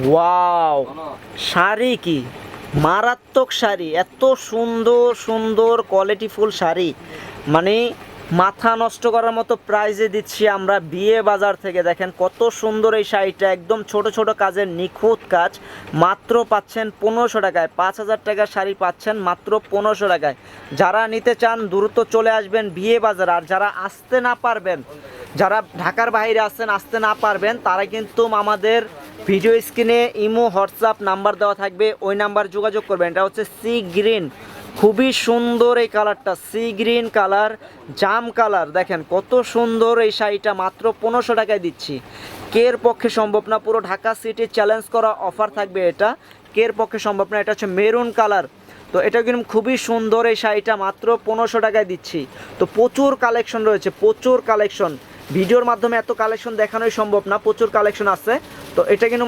Wow, sari কি মারাত্মক শাড়ি, এত সুন্দর সুন্দর কোয়ালিটিফুল শাড়ি, মানে মাথা নষ্ট করার মতো প্রাইজে দিচ্ছি আমরা বিয়ে বাজার থেকে। দেখেন কত সুন্দর এই শাড়িটা, একদম ছোট ছোট কাজের নিখুঁত কাজ, মাত্র পাচ্ছেন 1500 টাকায়। 5000 টাকার শাড়ি পাচ্ছেন মাত্র 1500 টাকায়। যারা নিতে চান দ্রুত চলে আসবেন বিয়ে বাজার। আর যারা আসতে না পারবেন, যারা ঢাকার বাইরে আছেন, আসতে না পারবেন, তারা কিন্তু আমাদের ভিডিও স্ক্রিনে ইমো হোয়াটসঅ্যাপ নাম্বার দেওয়া থাকবে, ওই নাম্বার যোগাযোগ করবেন। এটা হচ্ছে সি গ্রিন, খুবই সুন্দর এই কালারটা, সি গ্রিন কালার, জাম কালার। দেখেন কত সুন্দর এই শাড়িটা, মাত্র 1500 টাকায় দিচ্ছি। কের পক্ষে সম্ভব না, পুরো ঢাকা সিটি চ্যালেঞ্জ করা অফার থাকবে এটা, কের পক্ষে সম্ভব না। এটা হচ্ছে মেরুন কালার, তো এটা কিন্তু খুবই সুন্দর এই শাড়িটা, মাত্র 1500 টাকায় দিচ্ছি। তো প্রচুর কালেকশন রয়েছে, প্রচুর কালেকশন, ভিডিওর মাধ্যমে এত কালেকশন দেখানোই সম্ভব না, প্রচুর কালেকশন আছে। তো এটা কিন্তু